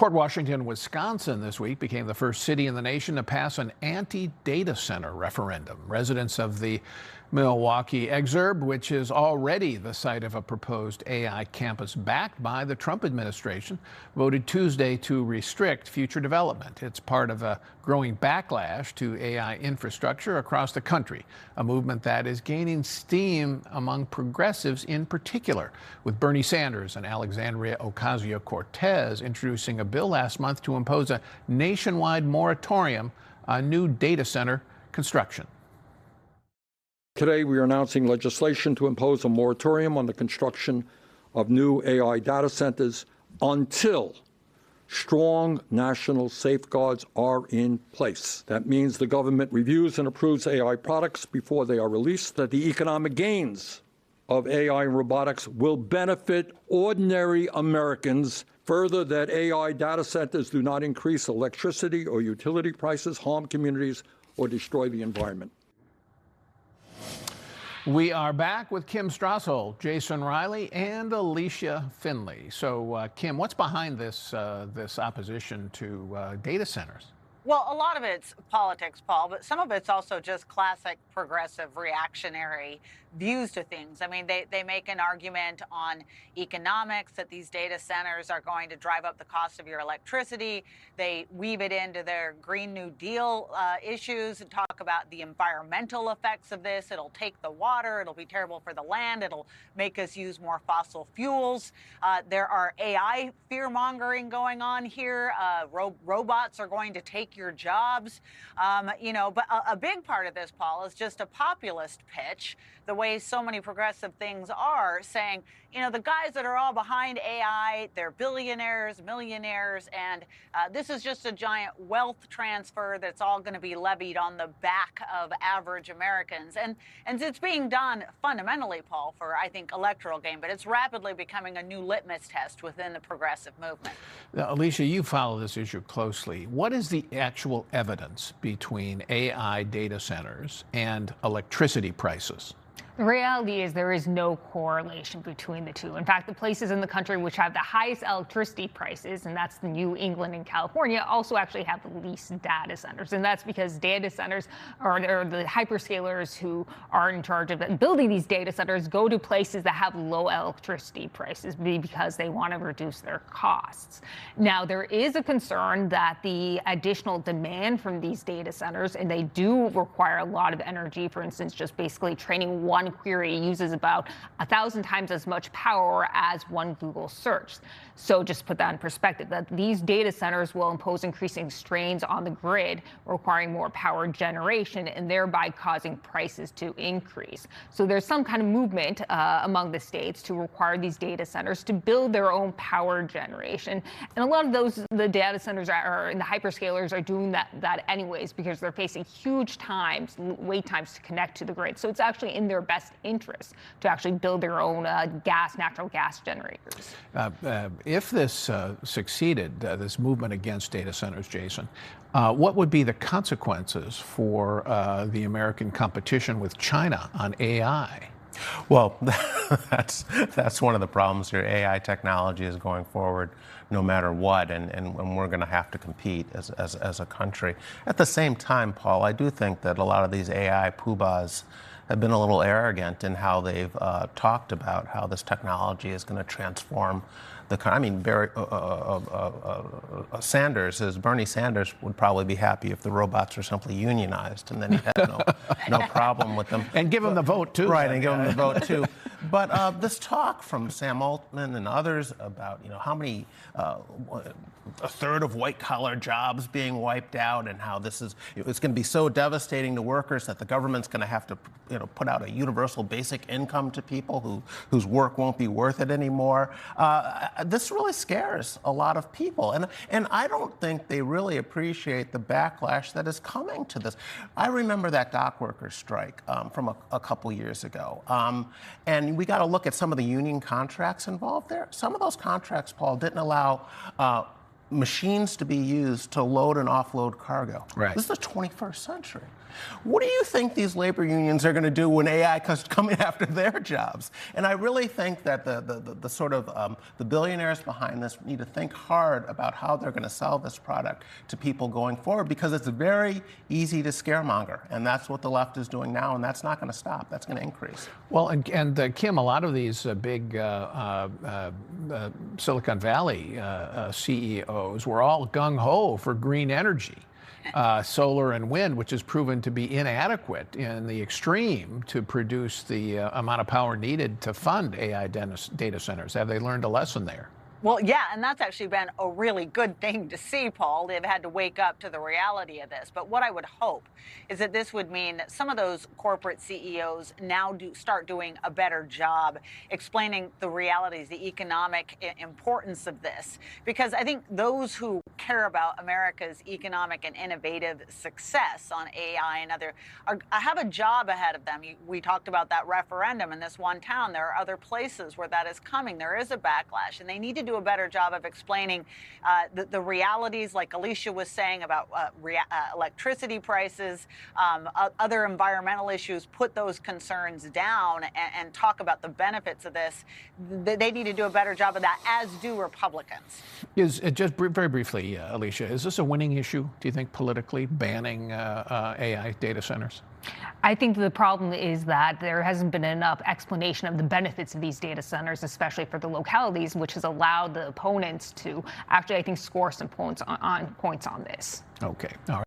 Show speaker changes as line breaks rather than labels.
Port Washington, Wisconsin this week became the first city in the nation to pass an anti-data center referendum. Residents of the Milwaukee exurb, which is already the site of a proposed AI campus backed by the Trump administration, voted Tuesday to restrict future development. It's part of a growing backlash to AI infrastructure across the country, a movement that is gaining steam among progressives in particular, with Bernie Sanders and Alexandria Ocasio-Cortez introducing a bill last month to impose a nationwide moratorium on new data center construction.
Today, we are announcing legislation to impose a moratorium on the construction of new AI data centers until strong national safeguards are in place. That means the government reviews and approves AI products before they are released, that the economic gains of AI and robotics will benefit ordinary Americans. Further, that AI data centers do not increase electricity or utility prices, harm communities, or destroy the environment.
We are back with Kim Strassel, Jason Riley, and Alicia Finley. So, Kim, what's behind this opposition to data centers?
Well, a lot of it's politics, Paul, but some of it's also just classic progressive reactionary views to things. I mean, they make an argument on economics that these data centers are going to drive up the cost of your electricity. They weave it into their Green New Deal issues and talk about the environmental effects of this. It'll take the water. It'll be terrible for the land. It'll make us use more fossil fuels. There are AI fear-mongering going on here. Robots are going to take your jobs. But a big part of this, Paul, is just a populist pitch, the way so many progressive things are, saying, the guys that are all behind AI, they're billionaires, millionaires, and this is just a giant wealth transfer that's all going to be levied on the back of average Americans. And it's being done fundamentally, Paul, for, I think, electoral gain, but it's rapidly becoming a new litmus test within the progressive movement.
Now, Alicia, you follow this issue closely. What is the actual evidence between AI data centers and electricity prices?
The reality is there is no correlation between the two. In fact, the places in the country which have the highest electricity prices, and that's New England and California, also actually have the least data centers. And that's because data centers are the hyperscalers who are in charge of building these data centers go to places that have low electricity prices because they want to reduce their costs. Now, there is a concern that the additional demand from these data centers, and they do require a lot of energy, for instance, just basically training one query uses about 1,000 times as much power as one Google search. So just put that in perspective, that these data centers will impose increasing strains on the grid, requiring more power generation and thereby causing prices to increase. So there's some kind of movement among the states to require these data centers to build their own power generation. And a lot of the data centers and the hyperscalers are doing that anyways, because they're facing huge wait times to connect to the grid. So it's actually in their best interest to actually build their own natural gas generators.
If this succeeded, this movement against data centers, Jason, what would be the consequences for the American competition with China on AI?
Well, that's one of the problems here. AI technology is going forward no matter what, and we're going to have to compete as a country. At the same time, Paul, I do think that a lot of these AI poobahs have been a little arrogant in how they've talked about how this technology is going to transform the country. Bernie Sanders would probably be happy if the robots were simply unionized, and then he had no problem with them.
And give them the vote, too.
Right, and give them the vote, too. But this talk from Sam Altman and others about, how many, a third of white-collar jobs being wiped out, and how it's going to be so devastating to workers that the government's going to have to, put out a universal basic income to people whose work won't be worth it anymore. This really scares a lot of people, and I don't think they really appreciate the backlash that is coming to this. I remember that dock workers strike from a couple years ago, and we got to look at some of the union contracts involved there. Some of those contracts, Paul, didn't allow machines to be used to load and offload cargo.
Right.
This is the 21st century. What do you think these labor unions are going to do when AI comes coming after their jobs? And I really think that the sort of the billionaires behind this need to think hard about how they're going to sell this product to people going forward, because it's very easy to scaremonger, and that's what the left is doing now, and that's not going to stop. That's going to increase.
Well, and Kim, a lot of these big Silicon Valley CEOs were all gung-ho for green energy. Solar and wind, which has proven to be inadequate in the extreme to produce the amount of power needed to fund AI data centers. Have they learned a lesson there?
Well, yeah, and that's actually been a really good thing to see, Paul. They've had to wake up to the reality of this. But what I would hope is that this would mean that some of those corporate CEOs now start doing a better job explaining the realities, the economic importance of this. Because I think those who care about America's economic and innovative success on AI and other have a job ahead of them. We talked about that referendum in this one town. There are other places where that is coming. There is a backlash, and they need to do a better job of explaining the realities, like Alicia was saying, about electricity prices, other environmental issues. Put those concerns down and talk about the benefits of this. They need to do a better job of that, as do Republicans.
Just very briefly, Alicia, is this a winning issue, do you think, politically, banning AI data centers?
I think the problem is that there hasn't been enough explanation of the benefits of these data centers, especially for the localities, which has allowed the opponents to actually, I think, score some points on this.
Okay. All right.